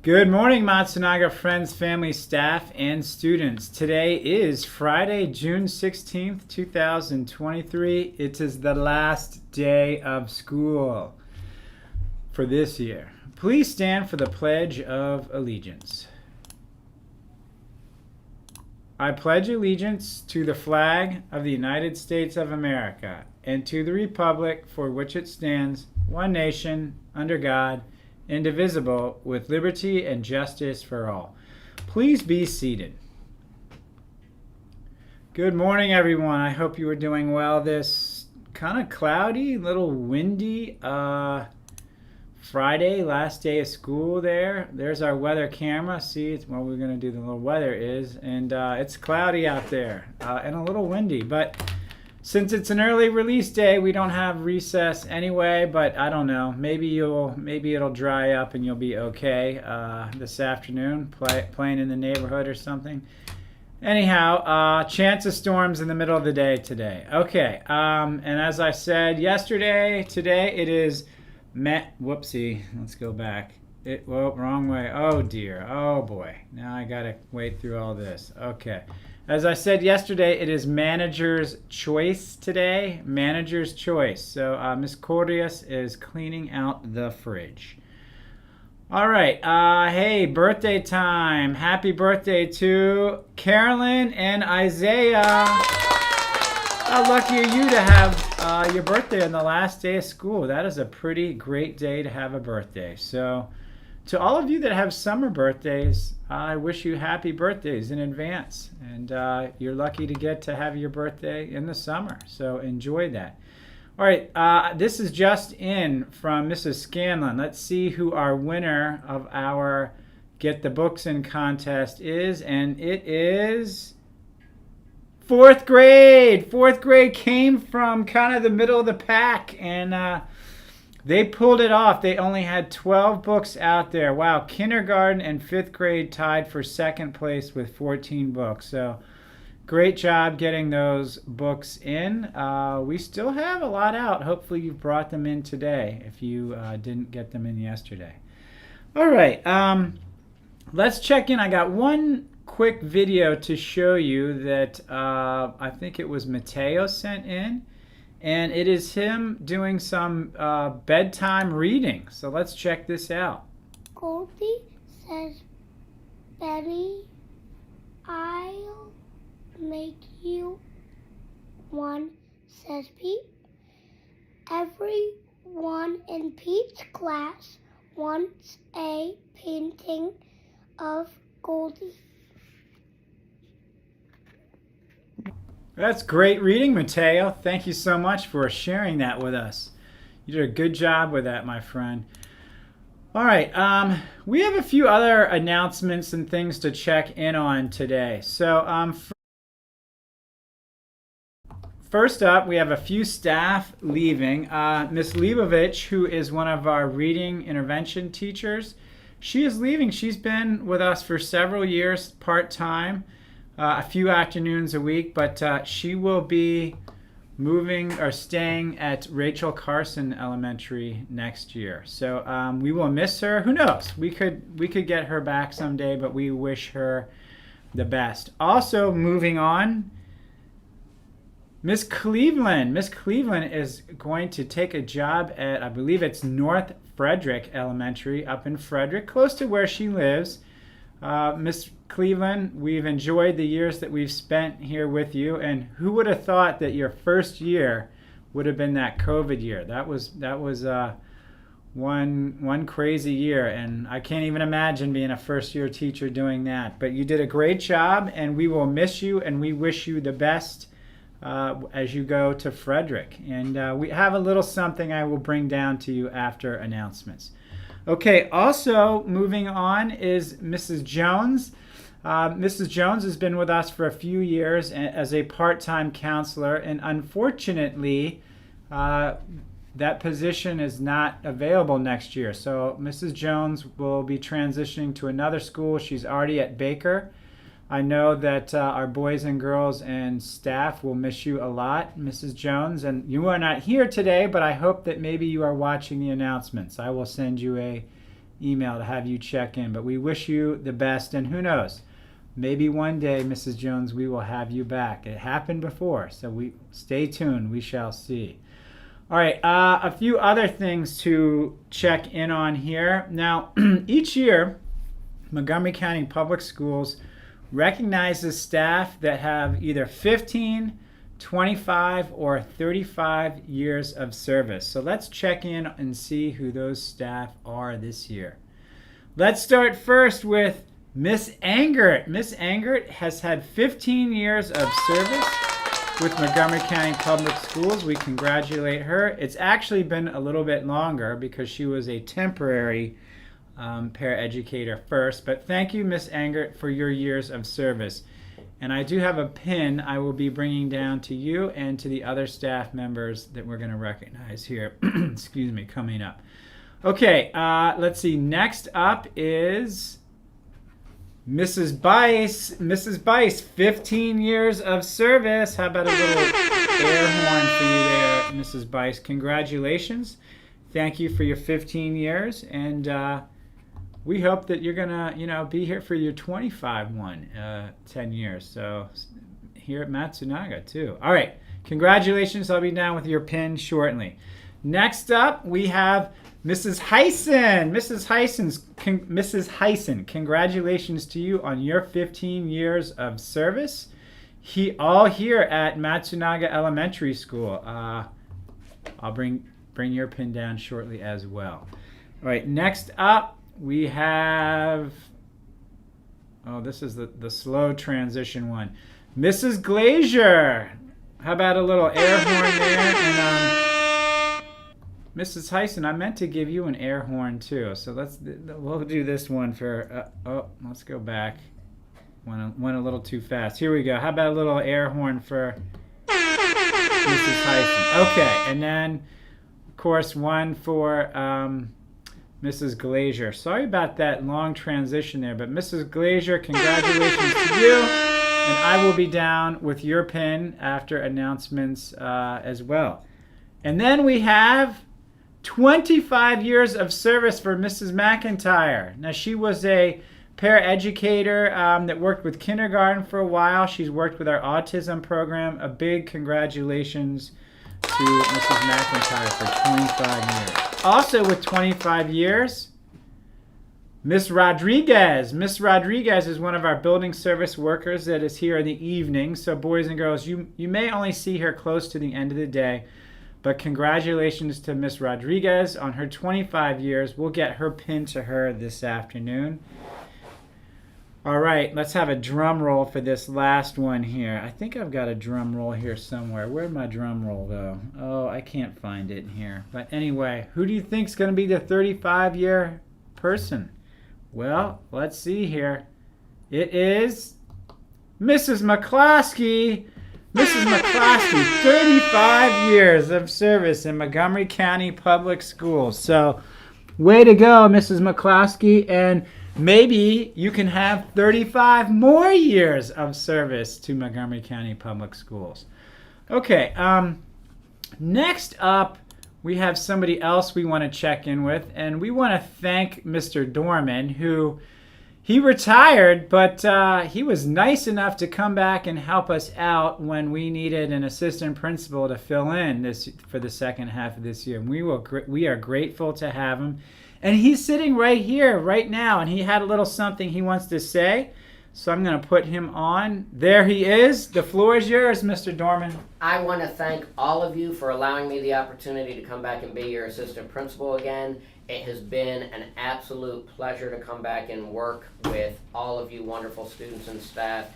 Good morning, Matsunaga friends, family, staff, and students. Today is Friday, June 16th, 2023. It is the last day of school for this year. Please stand for the Pledge of Allegiance. I pledge allegiance to the flag of the United States of America and to the republic for which it stands, one nation, under God, indivisible, with liberty and justice for all. Please be seated. Good morning, everyone. I hope you are doing well this kind of cloudy, little windy Friday, last day of school there. There's our weather camera. See, it's what we're going to do, the little weather is. And it's cloudy out there and a little windy. But since it's an early release day, we don't have recess anyway, but I don't know. Maybe it'll dry up and you'll be okay this afternoon, playing in the neighborhood or something. Anyhow, chance of storms in the middle of the day today. Okay, and as I said yesterday, today it is whoopsie, let's go back. Wrong way. Oh dear. Oh boy. Now I gotta wait through all this. Okay. As I said yesterday, it is manager's choice today. Manager's choice. So Miss Cordius is cleaning out the fridge. All right. Hey, birthday time. Happy birthday to Carolyn and Isaiah. How lucky are you to have your birthday on the last day of school? That is a pretty great day to have a birthday. So to all of you that have summer birthdays, I wish you happy birthdays in advance. And you're lucky to get to have your birthday in the summer. So enjoy that. All right, this is just in from Mrs. Scanlon. Let's see who our winner of our Get the Books In contest is. And it is fourth grade. Fourth grade came from kind of the middle of the pack. And they pulled it off. They only had 12 books out there. Wow, kindergarten and fifth grade tied for second place with 14 books. So great job getting those books in. We still have a lot out. Hopefully you brought them in today if you didn't get them in yesterday. All right, let's check in. I got one quick video to show you that I think it was Mateo sent in. And it is him doing some bedtime reading. So let's check this out. Goldie says, Benny, I'll make you one, says Pete. Everyone in Pete's class wants a painting of Goldie. That's great reading, Mateo. Thank you so much for sharing that with us. You did a good job with that, my friend. All right, we have a few other announcements and things to check in on today. So first up, we have a few staff leaving. Miss Leibovich, who is one of our reading intervention teachers, she is leaving. She's been with us for several years, part-time. A few afternoons a week, but she will be moving or staying at Rachel Carson Elementary next year. So we will miss her. Who knows? We could get her back someday, but we wish her the best. Also moving on, Miss Cleveland. Miss Cleveland is going to take a job at, I believe it's North Frederick Elementary up in Frederick, close to where she lives. Miss Cleveland, we've enjoyed the years that we've spent here with you, and who would have thought that your first year would have been that COVID year? That was one crazy year, and I can't even imagine being a first-year teacher doing that. But you did a great job, and we will miss you, and we wish you the best as you go to Frederick. And we have a little something I will bring down to you after announcements. Okay, also moving on is Mrs. Jones. Mrs. Jones has been with us for a few years as a part-time counselor, and unfortunately, that position is not available next year. So Mrs. Jones will be transitioning to another school. She's already at Baker. I know that our boys and girls and staff will miss you a lot, Mrs. Jones. And you are not here today, but I hope that maybe you are watching the announcements. I will send you a email to have you check in. But we wish you the best, and who knows, maybe one day, Mrs. Jones, we will have you back. It happened before, so we stay tuned. We shall see. All right, a few other things to check in on here. Now, each year, Montgomery County Public Schools recognizes staff that have either 15, 25, or 35 years of service. So let's check in and see who those staff are this year. Let's start first with Miss Angert. Miss Angert has had 15 years of service with Montgomery County Public Schools. We congratulate her. It's actually been a little bit longer because she was a temporary paraeducator first. But thank you, Miss Angert, for your years of service. And I do have a pin I will be bringing down to you and to the other staff members that we're going to recognize here. Excuse me, coming up. Okay, let's see. Next up is Mrs. Bice. Mrs. Bice, 15 years of service. How about a little air horn for you there, Mrs. Bice? Congratulations. Thank you for your 15 years. And we hope that you're going to, be here for your 25 one, 10 years. So here at Matsunaga, too. All right. Congratulations. I'll be down with your pin shortly. Next up, we have Mrs. Heisen. Mrs. Heisen, congratulations to you on your 15 years of service. All here at Matsunaga Elementary School. I'll bring your pin down shortly as well. All right, next up we have, this is the slow transition one. Mrs. Glazier. How about a little air horn there? And Mrs. Heisen, I meant to give you an air horn too, so we'll do this one for. Let's go back. Went a little too fast. Here we go. How about a little air horn for Mrs. Heisen? Okay, and then of course one for Mrs. Glazier. Sorry about that long transition there, but Mrs. Glazier, congratulations to you, and I will be down with your pin after announcements as well. And then we have 25 years of service for Mrs. McIntyre. Now, she was a paraeducator that worked with kindergarten for a while. She's worked with our autism program. A big congratulations to Mrs. McIntyre for 25 years. Also with 25 years, Miss Rodriguez. Miss Rodriguez is one of our building service workers that is here in the evening. So boys and girls, you may only see her close to the end of the day. But congratulations to Miss Rodriguez on her 25 years. We'll get her pin to her this afternoon. All right, let's have a drum roll for this last one here. I think I've got a drum roll here somewhere. Where'd my drum roll go? Oh, I can't find it in here. But anyway, who do you think's going to be the 35-year person? Well, let's see here. It is Mrs. McCloskey. Mrs. McCloskey, 35 years of service in Montgomery County Public Schools. So, way to go, Mrs. McCloskey, and maybe you can have 35 more years of service to Montgomery County Public Schools. Okay, next up, we have somebody else we want to check in with, and we want to thank Mr. Dorman, who he retired, but he was nice enough to come back and help us out when we needed an assistant principal to fill in for the second half of this year. And we are grateful to have him. And he's sitting right here, right now, and he had a little something he wants to say. So I'm going to put him on. There he is. The floor is yours, Mr. Dorman. I want to thank all of you for allowing me the opportunity to come back and be your assistant principal again. It has been an absolute pleasure to come back and work with all of you wonderful students and staff.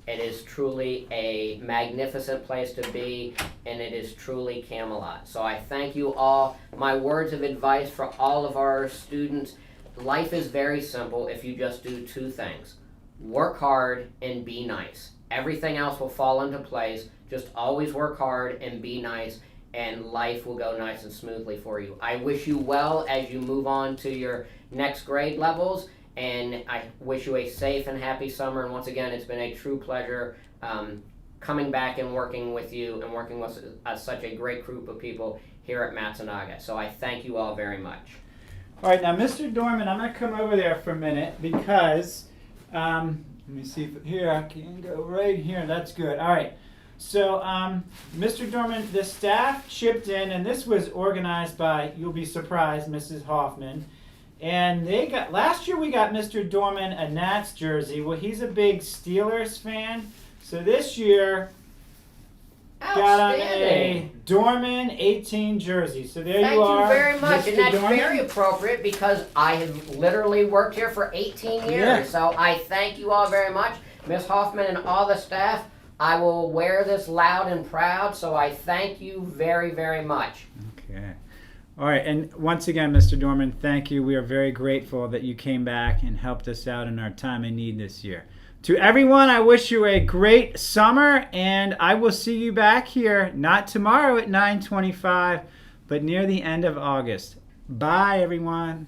It is truly a magnificent place to be, and it is truly Camelot. So I thank you all. My words of advice for all of our students: life is very simple if you just do two things. Work hard and be nice. Everything else will fall into place. Just always work hard and be nice, and life will go nice and smoothly for you. I wish you well as you move on to your next grade levels, and I wish you a safe and happy summer. And once again, it's been a true pleasure coming back and working with you and working with such a great group of people here at Matsunaga. So I thank you all very much. All right, now, Mr. Dorman, I'm going to come over there for a minute because, let me see if here I can go right here. That's good. All right. So, Mr. Dorman, the staff chipped in, and this was organized by, you'll be surprised, Mrs. Hoffman. And they got, last year we got Mr. Dorman a Nats jersey. Well, he's a big Steelers fan. So this year, got him a Dorman 18 jersey. So there Thank you are. you very much, Mr. and that's Dorman. very appropriate because I have literally worked here for 18 years. Yeah. So I thank you all very much, Miss Hoffman and all the staff. I will wear this loud and proud. So I thank you very, very much. Okay. All right, and once again, Mr. Dorman, thank you. We are very grateful that you came back and helped us out in our time of need this year. To everyone, I wish you a great summer, and I will see you back here, not tomorrow at 9:25, but near the end of August. Bye, everyone.